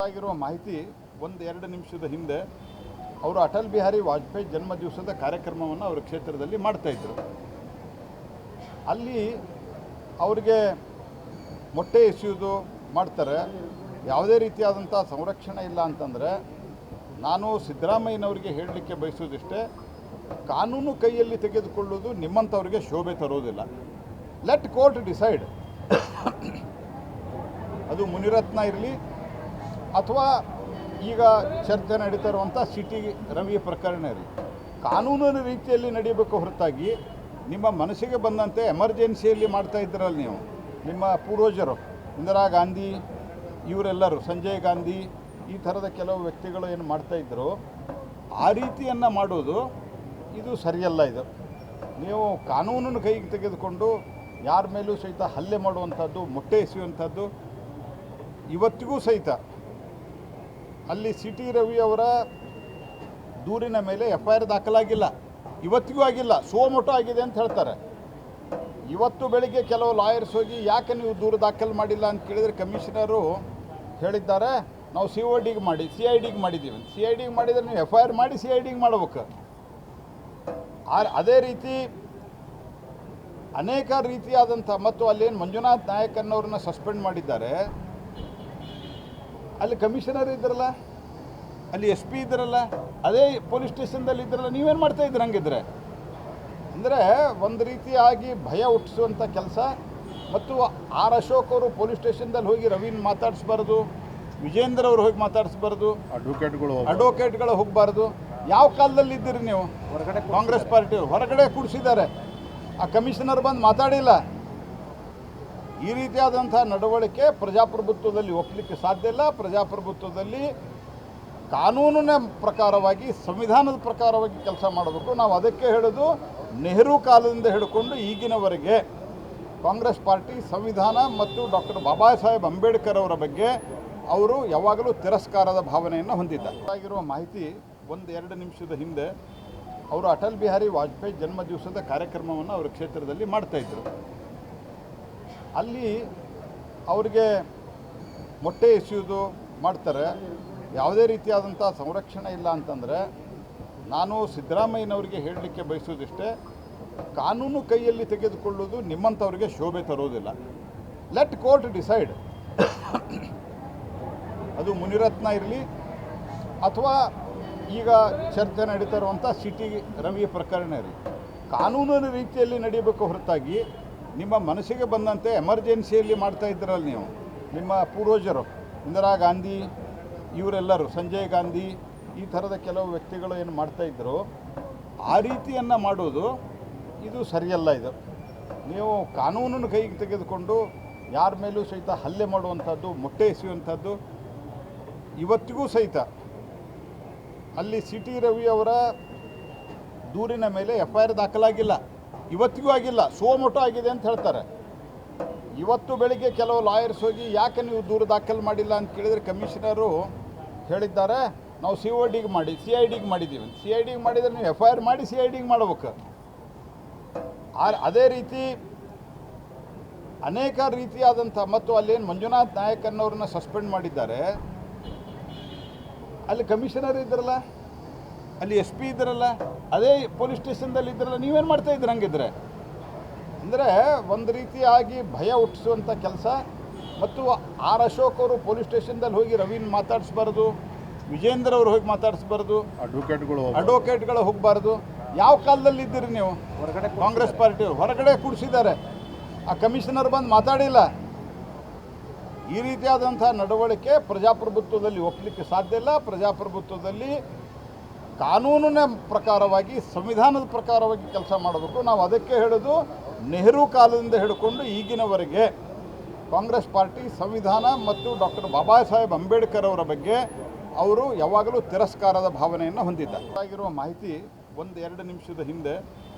ಆಗಿರುವ ಮಾಹಿತಿ ಒಂದು 2 ನಿಮಿಷದ ಹಿಂದೆ ಅವರು ಅಟಲ್ ಬಿಹಾರಿ ವಾಜಪೇಯಿ ಜನ್ಮ ದಿವಸದ ಕಾರ್ಯಕ್ರಮವನ್ನು ಅವರ ಕ್ಷೇತ್ರದಲ್ಲಿ ಮಾಡ್ತಾಯಿದ್ರು. ಅಲ್ಲಿ ಅವರಿಗೆ ಮೊಟ್ಟೆ ಎಸೆಯೋದು ಮಾಡ್ತಾರೆ. ಯಾವುದೇ ರೀತಿಯಾದಂಥ ಸಂರಕ್ಷಣೆ ಇಲ್ಲ ಅಂತಂದರೆ ನಾನು ಸಿದ್ದರಾಮಯ್ಯನವರಿಗೆ ಹೇಳಲಿಕ್ಕೆ ಬಯಸೋದಿಷ್ಟೇ, ಕಾನೂನು ಕೈಯಲ್ಲಿ ತೆಗೆದುಕೊಳ್ಳೋದು ನಿಮ್ಮಂಥವ್ರಿಗೆ ಶೋಭೆ ತರೋದಿಲ್ಲ. Let court decide. ಅದು ಮುನಿರತ್ನ ಇರಲಿ ಅಥವಾ ಈಗ ಚರ್ಚೆ ನಡೀತಾ ಇರುವಂಥ ಸಿಟಿ ರವಿ ಪ್ರಕರಣ ಇರಲಿ, ಕಾನೂನಿನ ರೀತಿಯಲ್ಲಿ ನಡೀಬೇಕು ಹೊರತಾಗಿ ನಿಮ್ಮ ಮನಸ್ಸಿಗೆ ಬಂದಂತೆ ಎಮರ್ಜೆನ್ಸಿಯಲ್ಲಿ ಮಾಡ್ತಾ ಇದ್ರಲ್ಲ ನೀವು. ನಿಮ್ಮ ಪೂರ್ವಜರು ಇಂದಿರಾ ಗಾಂಧಿ ಇವರೆಲ್ಲರೂ, ಸಂಜಯ್ ಗಾಂಧಿ ಈ ಥರದ ಕೆಲವು ವ್ಯಕ್ತಿಗಳು ಏನು ಮಾಡ್ತಾಯಿದ್ರು, ಆ ರೀತಿಯನ್ನು ಮಾಡೋದು ಇದು ಸರಿಯಲ್ಲ. ಇದು ನೀವು ಕಾನೂನನ್ನು ಕೈಗೆ ತೆಗೆದುಕೊಂಡು ಯಾರ ಮೇಲೂ ಸಹಿತ ಹಲ್ಲೆ ಮಾಡುವಂಥದ್ದು, ಮೊಟ್ಟೆ ಎಸೆಯುವಂಥದ್ದು ಇವತ್ತಿಗೂ ಸಹಿತ ಅಲ್ಲಿ ಸಿಟಿ ರವಿ ಅವರ ದೂರಿನ ಮೇಲೆ FIR ದಾಖಲಾಗಿಲ್ಲ, ಇವತ್ತಿಗೂ ಆಗಿಲ್ಲ, ಸೋಮೋಟೋ ಆಗಿದೆ ಅಂತ ಹೇಳ್ತಾರೆ. ಇವತ್ತು ಬೆಳಿಗ್ಗೆ ಕೆಲವು ಲಾಯರ್ಸ್ ಹೋಗಿ ಯಾಕೆ ನೀವು ದೂರು ದಾಖಲು ಮಾಡಿಲ್ಲ ಅಂತ ಕೇಳಿದರೆ ಕಮಿಷನರು ಹೇಳಿದ್ದಾರೆ, ನಾವು CIDಗೆ ಮಾಡಿದ್ದೀವಿ. CIDಗೆ ಮಾಡಿದರೆ ನೀವು FIR ಮಾಡಿ CIDಗೆ ಮಾಡಬೇಕು. ಅದೇ ರೀತಿ ಅನೇಕ ರೀತಿಯಾದಂಥ, ಮತ್ತು ಅಲ್ಲೇನು ಮಂಜುನಾಥ್ ನಾಯಕ್ ಅನ್ನೋರನ್ನ ಸಸ್ಪೆಂಡ್ ಮಾಡಿದ್ದಾರೆ, ಅಲ್ಲಿ ಕಮಿಷನರ್ ಇದ್ರಲ್ಲ, ಅಲ್ಲಿ SP ಇದ್ರಲ್ಲ, ಅದೇ ಪೊಲೀಸ್ ಸ್ಟೇಷನ್ದಲ್ಲಿ ಇದ್ರಲ್ಲ, ನೀವೇನು ಮಾಡ್ತಾಯಿದ್ರಿ ಹಂಗಿದ್ರೆ? ಅಂದರೆ ಒಂದು ರೀತಿಯಾಗಿ ಭಯ ಹುಟ್ಟಿಸುವಂಥ ಕೆಲಸ. ಮತ್ತು R ಅಶೋಕ್ ಅವರು ಪೊಲೀಸ್ ಸ್ಟೇಷನ್ದಲ್ಲಿ ಹೋಗಿ ರವಿನ ಮಾತಾಡಿಸ್ಬಾರ್ದು, ವಿಜೇಂದ್ರ ಅವರು ಹೋಗಿ ಮಾತಾಡಿಸ್ಬಾರ್ದು, ಅಡ್ವೊಕೇಟ್ಗಳು ಹೋಗಬಾರ್ದು. ಯಾವ ಕಾಲದಲ್ಲಿ ಇದ್ದೀರಿ ನೀವು? ಹೊರಗಡೆ ಕಾಂಗ್ರೆಸ್ ಪಾರ್ಟಿಯವರು ಹೊರಗಡೆ ಕೂಡಿಸಿದ್ದಾರೆ, ಆ ಕಮಿಷನರ್ ಬಂದು ಮಾತಾಡಿಲ್ಲ. ಈ ರೀತಿಯಾದಂಥ ನಡವಳಿಕೆ ಪ್ರಜಾಪ್ರಭುತ್ವದಲ್ಲಿ ಒಪ್ಪಲಿಕ್ಕೆ ಸಾಧ್ಯ ಇಲ್ಲ. ಪ್ರಜಾಪ್ರಭುತ್ವದಲ್ಲಿ ಕಾನೂನಿನ ಪ್ರಕಾರವಾಗಿ, ಸಂವಿಧಾನದ ಪ್ರಕಾರವಾಗಿ ಕೆಲಸ ಮಾಡಬೇಕು. ನಾವು ಅದಕ್ಕೆ ಹೇಳೋದು, ನೆಹರು ಕಾಲದಿಂದ ಹಿಡ್ಕೊಂಡು ಈಗಿನವರೆಗೆ ಕಾಂಗ್ರೆಸ್ ಪಾರ್ಟಿ ಸಂವಿಧಾನ ಮತ್ತು ಡಾಕ್ಟರ್ ಬಾಬಾ ಸಾಹೇಬ್ ಅಂಬೇಡ್ಕರ್ ಅವರ ಬಗ್ಗೆ ಅವರು ಯಾವಾಗಲೂ ತಿರಸ್ಕಾರದ ಭಾವನೆಯನ್ನು ಹೊಂದಿದ್ದಾರೆ. ಆಗಿರುವ ಮಾಹಿತಿ ಒಂದು 2 ನಿಮಿಷದ ಹಿಂದೆ ಅವರು ಅಟಲ್ ಬಿಹಾರಿ ವಾಜಪೇಯಿ ಜನ್ಮ ದಿವಸದ ಕಾರ್ಯಕ್ರಮವನ್ನು ಅವರ ಕ್ಷೇತ್ರದಲ್ಲಿ ಮಾಡ್ತಾಯಿದ್ರು. ಅಲ್ಲಿ ಅವರಿಗೆ ಮೊಟ್ಟೆ ಎಸೆಯೋದು ಮಾಡ್ತಾರೆ. ಯಾವುದೇ ರೀತಿಯಾದಂಥ ಸಂರಕ್ಷಣೆ ಇಲ್ಲ ಅಂತಂದರೆ ನಾನು ಸಿದ್ದರಾಮಯ್ಯನವರಿಗೆ ಹೇಳಲಿಕ್ಕೆ ಬಯಸೋದಿಷ್ಟೇ, ಕಾನೂನು ಕೈಯಲ್ಲಿ ತೆಗೆದುಕೊಳ್ಳೋದು ನಿಮ್ಮಂಥವ್ರಿಗೆ ಶೋಭೆ ತರೋದಿಲ್ಲ. Let court decide. ಅದು ಮುನಿರತ್ನ ಇರಲಿ ಅಥವಾ ಈಗ ಚರ್ಚೆ ನಡೀತಾ ಇರುವಂಥ ಸಿಟಿ ರವಿ ಪ್ರಕರಣ ಇರಲಿ, ಕಾನೂನಿನ ರೀತಿಯಲ್ಲಿ ನಡೀಬೇಕು ಹೊರತಾಗಿ ನಿಮ್ಮ ಮನಸ್ಸಿಗೆ ಬಂದಂತೆ ಎಮರ್ಜೆನ್ಸಿಯಲ್ಲಿ ಮಾಡ್ತಾ ಇದ್ರಲ್ಲ ನೀವು. ನಿಮ್ಮ ಪೂರ್ವಜರು ಇಂದಿರಾ ಗಾಂಧಿ ಇವರೆಲ್ಲರೂ, ಸಂಜಯ್ ಗಾಂಧಿ ಈ ಥರದ ಕೆಲವು ವ್ಯಕ್ತಿಗಳು ಏನು ಮಾಡ್ತಾಯಿದ್ರು, ಆ ರೀತಿಯನ್ನು ಮಾಡೋದು ಇದು ಸರಿಯಲ್ಲ. ಇದು ನೀವು ಕಾನೂನನ್ನು ಕೈಗೆ ತೆಗೆದುಕೊಂಡು ಯಾರ ಮೇಲೂ ಸಹಿತ ಹಲ್ಲೆ ಮಾಡುವಂಥದ್ದು, ಮೊಟ್ಟೆ ಎಸೆಯುವಂಥದ್ದು ಇವತ್ತಿಗೂ ಸಹಿತ ಅಲ್ಲಿ ಸಿಟಿ ರವಿ ಅವರ ದೂರಿನ ಮೇಲೆ FIR ದಾಖಲಾಗಿಲ್ಲ, ಇವತ್ತಿಗೂ ಆಗಿಲ್ಲ, ಸೋಮೋಟೋ ಆಗಿದೆ ಅಂತ ಹೇಳ್ತಾರೆ. ಇವತ್ತು ಬೆಳಿಗ್ಗೆ ಕೆಲವು ಲಾಯರ್ಸ್ ಹೋಗಿ ಯಾಕೆ ನೀವು ದೂರು ದಾಖಲು ಮಾಡಿಲ್ಲ ಅಂತ ಕೇಳಿದರೆ ಕಮಿಷನರು ಹೇಳಿದ್ದಾರೆ, ನಾವು CIDಗೆ ಮಾಡಿದ್ದೀವಿ. CIDಗೆ ಮಾಡಿದರೆ ನೀವು FIR ಮಾಡಿ CIDಗೆ ಮಾಡಬೇಕು. ಅದೇ ರೀತಿ ಅನೇಕ ರೀತಿಯಾದಂಥ, ಮತ್ತು ಅಲ್ಲೇನು ಮಂಜುನಾಥ್ ನಾಯಕ್ ಅನ್ನೋರನ್ನ ಸಸ್ಪೆಂಡ್ ಮಾಡಿದ್ದಾರೆ, ಅಲ್ಲಿ ಕಮಿಷನರ್ ಇದ್ರಲ್ಲ, ಅಲ್ಲಿ SP ಇದ್ರಲ್ಲ, ಅದೇ ಪೊಲೀಸ್ ಸ್ಟೇಷನ್ದಲ್ಲಿ ಇದ್ರಲ್ಲ, ನೀವೇನು ಮಾಡ್ತಾಯಿದ್ರಿ ಹಂಗಿದ್ರೆ? ಅಂದರೆ ಒಂದು ರೀತಿಯಾಗಿ ಭಯ ಹುಟ್ಟಿಸುವಂಥ ಕೆಲಸ. ಮತ್ತು R ಅಶೋಕ್ ಅವರು ಪೊಲೀಸ್ ಸ್ಟೇಷನ್ದಲ್ಲಿ ಹೋಗಿ ರವಿನ ಮಾತಾಡಿಸ್ಬಾರ್ದು, ವಿಜೇಂದ್ರ ಅವರು ಹೋಗಿ ಮಾತಾಡಿಸ್ಬಾರ್ದು, ಅಡ್ವೊಕೇಟ್ಗಳು ಹೋಗಬಾರ್ದು. ಯಾವ ಕಾಲದಲ್ಲಿ ಇದ್ದೀರಿ ನೀವು? ಹೊರಗಡೆ ಕಾಂಗ್ರೆಸ್ ಪಾರ್ಟಿಯವರು ಹೊರಗಡೆ ಕೂಡಿಸಿದ್ದಾರೆ, ಆ ಕಮಿಷನರ್ ಬಂದು ಮಾತಾಡಿಲ್ಲ. ಈ ರೀತಿಯಾದಂಥ ನಡವಳಿಕೆ ಪ್ರಜಾಪ್ರಭುತ್ವದಲ್ಲಿ ಒಪ್ಪಲಿಕ್ಕೆ ಸಾಧ್ಯ ಇಲ್ಲ. ಪ್ರಜಾಪ್ರಭುತ್ವದಲ್ಲಿ ಕಾನೂನಿನ ಪ್ರಕಾರವಾಗಿ, ಸಂವಿಧಾನದ ಪ್ರಕಾರವಾಗಿ ಕೆಲಸ ಮಾಡಬೇಕು. ನಾವು ಅದಕ್ಕೆ ಹೇಳೋದು, ನೆಹರು ಕಾಲದಿಂದ ಹಿಡ್ಕೊಂಡು ಈಗಿನವರೆಗೆ ಕಾಂಗ್ರೆಸ್ ಪಾರ್ಟಿ ಸಂವಿಧಾನ ಮತ್ತು ಡಾಕ್ಟರ್ ಬಾಬಾ ಸಾಹೇಬ್ ಅಂಬೇಡ್ಕರ್ ಅವರ ಬಗ್ಗೆ ಅವರು ಯಾವಾಗಲೂ ತಿರಸ್ಕಾರದ ಭಾವನೆಯನ್ನು ಹೊಂದಿದ್ದಾರೆ. ಆಗಿರುವ ಮಾಹಿತಿ ಒಂದು 2 ನಿಮಿಷದ ಹಿಂದೆ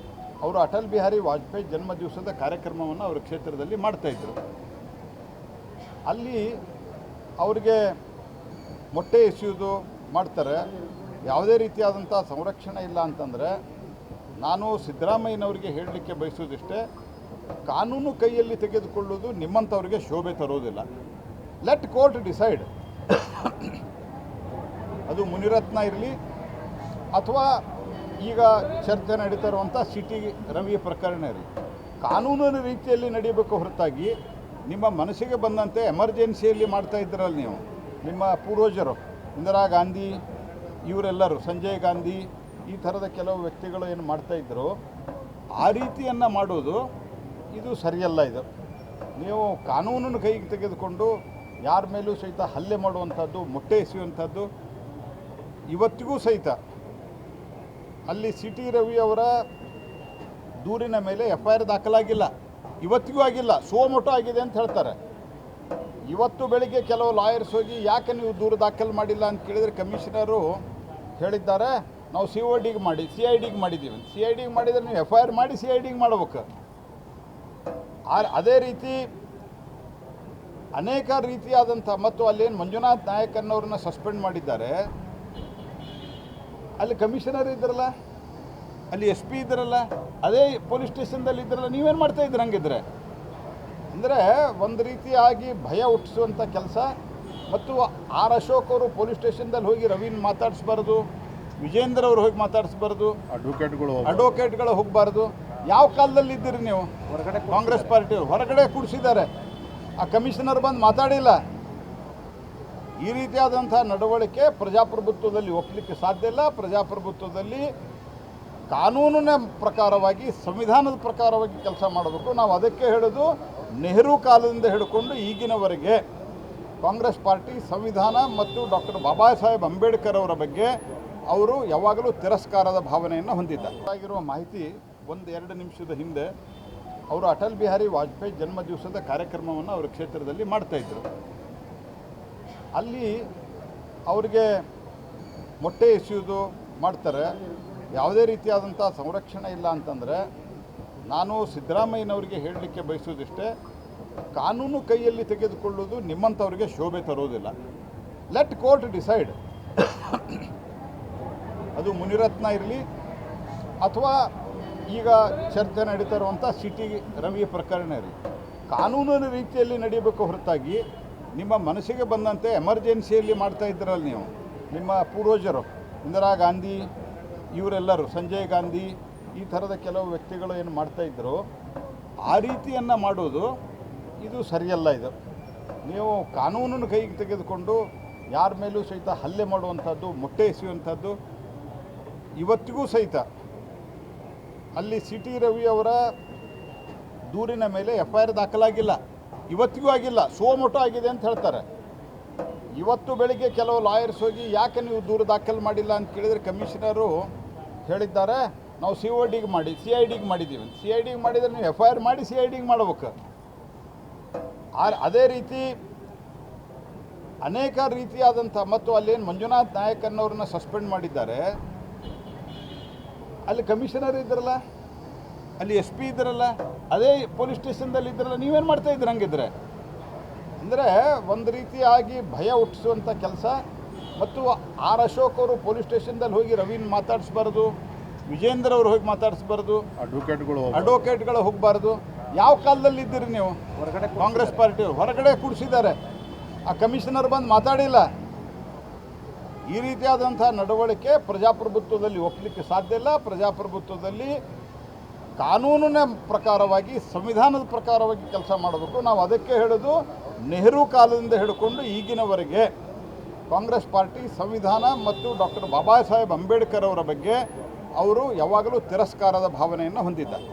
ಅವರು ಅಟಲ್ ಬಿಹಾರಿ ವಾಜಪೇಯಿ ಜನ್ಮ ದಿವಸದ ಕಾರ್ಯಕ್ರಮವನ್ನು ಅವರ ಕ್ಷೇತ್ರದಲ್ಲಿ ಮಾಡ್ತಾಯಿದ್ರು. ಅಲ್ಲಿ ಅವರಿಗೆ ಮೊಟ್ಟೆ ಎಸೆಯೋದು ಮಾಡ್ತಾರೆ. ಯಾವುದೇ ರೀತಿಯಾದಂಥ ಸಂರಕ್ಷಣೆ ಇಲ್ಲ ಅಂತಂದರೆ ನಾನು ಸಿದ್ದರಾಮಯ್ಯನವರಿಗೆ ಹೇಳಲಿಕ್ಕೆ ಬಯಸೋದಿಷ್ಟೇ, ಕಾನೂನು ಕೈಯಲ್ಲಿ ತೆಗೆದುಕೊಳ್ಳೋದು ನಿಮ್ಮಂಥವ್ರಿಗೆ ಶೋಭೆ ತರೋದಿಲ್ಲ. Let court decide. ಅದು ಮುನಿರತ್ನ ಇರಲಿ ಅಥವಾ ಈಗ ಚರ್ಚೆ ನಡೀತಾ ಇರುವಂಥ ಸಿಟಿ ರವಿ ಪ್ರಕರಣ ಇರಲಿ, ಕಾನೂನಿನ ರೀತಿಯಲ್ಲಿ ನಡೀಬೇಕು ಹೊರತಾಗಿ ನಿಮ್ಮ ಮನಸ್ಸಿಗೆ ಬಂದಂತೆ ಎಮರ್ಜೆನ್ಸಿಯಲ್ಲಿ ಮಾಡ್ತಾ ಇದ್ದೀರಲ್ಲ ನೀವು. ನಿಮ್ಮ ಪೂರ್ವಜರು ಇಂದಿರಾ ಗಾಂಧಿ ಇವರೆಲ್ಲರೂ, ಸಂಜಯ್ ಗಾಂಧಿ ಈ ಥರದ ಕೆಲವು ವ್ಯಕ್ತಿಗಳು ಏನು ಮಾಡ್ತಾಯಿದ್ರು, ಆ ರೀತಿಯನ್ನು ಮಾಡೋದು ಇದು ಸರಿಯಲ್ಲ. ಇದು ನೀವು ಕಾನೂನನ್ನು ಕೈಗೆ ತೆಗೆದುಕೊಂಡು ಯಾರ ಮೇಲೂ ಸಹಿತ ಹಲ್ಲೆ ಮಾಡುವಂಥದ್ದು, ಮೊಟ್ಟೆ ಎಸೆಯುವಂಥದ್ದು ಇವತ್ತಿಗೂ ಸಹಿತ ಅಲ್ಲಿ ಸಿಟಿ ರವಿ ಅವರ ದೂರಿನ ಮೇಲೆ FIR ದಾಖಲಾಗಿಲ್ಲ, ಇವತ್ತಿಗೂ ಆಗಿಲ್ಲ, ಸೋಮೋಟೋ ಆಗಿದೆ ಅಂತ ಹೇಳ್ತಾರೆ. ಇವತ್ತು ಬೆಳಿಗ್ಗೆ ಕೆಲವು ಲಾಯರ್ಸ್ ಹೋಗಿ ಯಾಕೆ ನೀವು ದೂರು ದಾಖಲು ಮಾಡಿಲ್ಲ ಅಂತ ಕೇಳಿದರೆ ಕಮಿಷನರು ಹೇಳಿದ್ದಾರೆ, ನಾವು CIDಗೆ ಮಾಡಿದ್ದೀವಿ. CIDಗೆ ಮಾಡಿದರೆ ನೀವು FIR ಮಾಡಿ CIDಗೆ ಮಾಡ್ಬೇಕು. ಅದೇ ರೀತಿ ಅನೇಕ ರೀತಿಯಾದಂಥ, ಮತ್ತು ಅಲ್ಲೇನು ಮಂಜುನಾಥ್ ನಾಯಕ್ ಅನ್ನೋರನ್ನ ಸಸ್ಪೆಂಡ್ ಮಾಡಿದ್ದಾರೆ, ಅಲ್ಲಿ ಕಮಿಷನರ್ ಇದ್ರಲ್ಲ, ಅಲ್ಲಿ SP ಇದ್ರಲ್ಲ, ಅದೇ ಪೊಲೀಸ್ ಸ್ಟೇಷನ್ದಲ್ಲಿ ಇದ್ರಲ್ಲ, ನೀವೇನು ಮಾಡ್ತಾ ಇದ್ದೀರ ಹಂಗಿದ್ರೆ? ಅಂದರೆ ಒಂದು ರೀತಿಯಾಗಿ ಭಯ ಹುಟ್ಟಿಸುವಂಥ ಕೆಲಸ. ಮತ್ತು ಅಶೋಕ್ ಅವರು ಪೊಲೀಸ್ ಸ್ಟೇಷನ್ದಲ್ಲಿ ಹೋಗಿ ರವಿನ ಮಾತಾಡಿಸ್ಬಾರ್ದು, ವಿಜೇಂದ್ರ ಅವರು ಹೋಗಿ ಮಾತಾಡಿಸ್ಬಾರ್ದು, ಅಡ್ವೊಕೇಟ್ಗಳು ಹೋಗಬಾರ್ದು. ಯಾವ ಕಾಲದಲ್ಲಿ ಇದ್ದೀರಿ ನೀವು? ಕಾಂಗ್ರೆಸ್ ಪಾರ್ಟಿಯವರು ಹೊರಗಡೆ ಕೂಡಿಸಿದ್ದಾರೆ, ಆ ಕಮಿಷನರ್ ಬಂದು ಮಾತಾಡಿಲ್ಲ. ಈ ರೀತಿಯಾದಂಥ ನಡವಳಿಕೆ ಪ್ರಜಾಪ್ರಭುತ್ವದಲ್ಲಿ ಒಪ್ಪಲಿಕ್ಕೆ ಸಾಧ್ಯ ಇಲ್ಲ. ಪ್ರಜಾಪ್ರಭುತ್ವದಲ್ಲಿ ಕಾನೂನಿನ ಪ್ರಕಾರವಾಗಿ, ಸಂವಿಧಾನದ ಪ್ರಕಾರವಾಗಿ ಕೆಲಸ ಮಾಡಬೇಕು. ನಾವು ಅದಕ್ಕೆ ಹೇಳೋದು, ನೆಹರು ಕಾಲದಿಂದ ಹಿಡ್ಕೊಂಡು ಈಗಿನವರೆಗೆ ಕಾಂಗ್ರೆಸ್ ಪಾರ್ಟಿ ಸಂವಿಧಾನ ಮತ್ತು ಡಾಕ್ಟರ್ ಬಾಬಾ ಸಾಹೇಬ್ ಅಂಬೇಡ್ಕರ್ ಅವರ ಬಗ್ಗೆ ಅವರು ಯಾವಾಗಲೂ ತಿರಸ್ಕಾರದ ಭಾವನೆಯನ್ನು ಹೊಂದಿದ್ದಾರೆ. ಆಗಿರುವ ಮಾಹಿತಿ, 1-2 ನಿಮಿಷದ ಹಿಂದೆ ಅವರು ಅಟಲ್ ಬಿಹಾರಿ ವಾಜಪೇಯಿ ಜನ್ಮ ದಿವಸದ ಕಾರ್ಯಕ್ರಮವನ್ನು ಅವರ ಕ್ಷೇತ್ರದಲ್ಲಿ ಮಾಡ್ತಾಯಿದ್ರು. ಅಲ್ಲಿ ಅವರಿಗೆ ಮೊಟ್ಟೆ ಎಸೆಯೋದು ಮಾಡ್ತಾರೆ. ಯಾವುದೇ ರೀತಿಯಾದಂಥ ಸಂರಕ್ಷಣೆ ಇಲ್ಲ ಅಂತಂದರೆ, ನಾನು ಸಿದ್ದರಾಮಯ್ಯನವರಿಗೆ ಹೇಳಲಿಕ್ಕೆ ಬಯಸೋದಿಷ್ಟೇ, ಕಾನೂನು ಕೈಯಲ್ಲಿ ತೆಗೆದುಕೊಳ್ಳೋದು ನಿಮ್ಮಂಥವ್ರಿಗೆ ಶೋಭೆ ತರೋದಿಲ್ಲ. Let court decide. ಅದು ಮುನಿರತ್ನ ಇರಲಿ ಅಥವಾ ಈಗ ಚರ್ಚೆ ನಡೀತಾ ಇರುವಂಥ ಸಿಟಿ ರವಿ ಪ್ರಕರಣ ಇರಲಿ, ಕಾನೂನಿನ ರೀತಿಯಲ್ಲಿ ನಡೀಬೇಕು ಹೊರತಾಗಿ ನಿಮ್ಮ ಮನಸ್ಸಿಗೆ ಬಂದಂತೆ ಎಮರ್ಜೆನ್ಸಿಯಲ್ಲಿ ಮಾಡ್ತಾ ಇದ್ದೀರಲ್ಲ ನೀವು. ನಿಮ್ಮ ಪೂರ್ವಜರು ಇಂದಿರಾ ಗಾಂಧಿ ಇವರೆಲ್ಲರೂ, ಸಂಜಯ್ ಗಾಂಧಿ ಈ ಥರದ ಕೆಲವು ವ್ಯಕ್ತಿಗಳು ಏನು ಮಾಡ್ತಾಯಿದ್ರು, ಆ ರೀತಿಯನ್ನು ಮಾಡೋದು ಇದು ಸರಿಯಲ್ಲ. ಇದು ನೀವು ಕಾನೂನನ್ನು ಕೈಗೆ ತೆಗೆದುಕೊಂಡು ಯಾರ ಮೇಲೂ ಸಹಿತ ಹಲ್ಲೆ ಮಾಡುವಂಥದ್ದು, ಮೊಟ್ಟೆ ಎಸೆಯುವಂಥದ್ದು ಇವತ್ತಿಗೂ ಸಹಿತ ಅಲ್ಲಿ ಸಿಟಿ ರವಿ ಅವರ ದೂರಿನ ಮೇಲೆ FIR ದಾಖಲಾಗಿಲ್ಲ, ಇವತ್ತಿಗೂ ಆಗಿಲ್ಲ, ಸೋಮೋಟೋ ಆಗಿದೆ ಅಂತ ಹೇಳ್ತಾರೆ. ಇವತ್ತು ಬೆಳಿಗ್ಗೆ ಕೆಲವು ಲಾಯರ್ಸ್ ಹೋಗಿ ಯಾಕೆ ನೀವು ದೂರು ದಾಖಲು ಮಾಡಿಲ್ಲ ಅಂತ ಕೇಳಿದರೆ ಕಮಿಷನರು ಹೇಳಿದ್ದಾರೆ, ನಾವು CIDಗೆ ಮಾಡಿದ್ದೀವಿ. CIDಗೆ ಮಾಡಿದರೆ ನೀವು FIR ಮಾಡಿ CIDಗೆ ಮಾಡ್ಬೇಕು. ಅದೇ ರೀತಿ ಅನೇಕ ರೀತಿಯಾದಂಥ, ಮತ್ತು ಅಲ್ಲೇನು ಮಂಜುನಾಥ್ ನಾಯಕ್ ಅನ್ನೋರನ್ನ ಸಸ್ಪೆಂಡ್ ಮಾಡಿದ್ದಾರೆ, ಅಲ್ಲಿ ಕಮಿಷನರ್ ಇದ್ರಲ್ಲ, ಅಲ್ಲಿ SP ಇದ್ರಲ್ಲ, ಅದೇ ಪೊಲೀಸ್ ಸ್ಟೇಷನ್ದಲ್ಲಿ ಇದ್ರಲ್ಲ, ನೀವೇನು ಮಾಡ್ತಾ ಇದ್ದೀರ ಹಂಗಿದ್ರೆ? ಅಂದರೆ ಒಂದು ರೀತಿಯಾಗಿ ಭಯ ಹುಟ್ಟಿಸುವಂಥ ಕೆಲಸ. ಮತ್ತು ಅಶೋಕ್ ಅವರು ಪೊಲೀಸ್ ಸ್ಟೇಷನ್ದಲ್ಲಿ ಹೋಗಿ ರವಿನ ಮಾತಾಡಿಸ್ಬಾರ್ದು, ವಿಜೇಂದ್ರ ಅವರು ಹೋಗಿ ಮಾತಾಡಿಸ್ಬಾರ್ದು, ಅಡ್ವೊಕೇಟ್ಗಳು ಹೋಗಬಾರ್ದು. ಯಾವ ಕಾಲದಲ್ಲಿ ಇದ್ದೀರಿ ನೀವು? ಕಾಂಗ್ರೆಸ್ ಪಾರ್ಟಿಯವರು ಹೊರಗಡೆ ಕೂಡಿಸಿದ್ದಾರೆ, ಆ ಕಮಿಷನರ್ ಬಂದು ಮಾತಾಡಿಲ್ಲ. ಈ ರೀತಿಯಾದಂಥ ನಡವಳಿಕೆ ಪ್ರಜಾಪ್ರಭುತ್ವದಲ್ಲಿ ಒಪ್ಪಲಿಕ್ಕೆ ಸಾಧ್ಯ ಇಲ್ಲ. ಪ್ರಜಾಪ್ರಭುತ್ವದಲ್ಲಿ ಕಾನೂನಿನ ಪ್ರಕಾರವಾಗಿ, ಸಂವಿಧಾನದ ಪ್ರಕಾರವಾಗಿ ಕೆಲಸ ಮಾಡಬೇಕು. ನಾವು ಅದಕ್ಕೆ ಹೇಳೋದು, ನೆಹರು ಕಾಲದಿಂದ ಹಿಡ್ಕೊಂಡು ಈಗಿನವರೆಗೆ ಕಾಂಗ್ರೆಸ್ ಪಾರ್ಟಿ ಸಂವಿಧಾನ ಮತ್ತು ಡಾಕ್ಟರ್ ಬಾಬಾ ಸಾಹೇಬ್ ಅಂಬೇಡ್ಕರ್ ಅವರ ಬಗ್ಗೆ ಅವರು ಯಾವಾಗಲೂ ತಿರಸ್ಕಾರದ ಭಾವನೆಯನ್ನು ಹೊಂದಿದ್ದಾರೆ.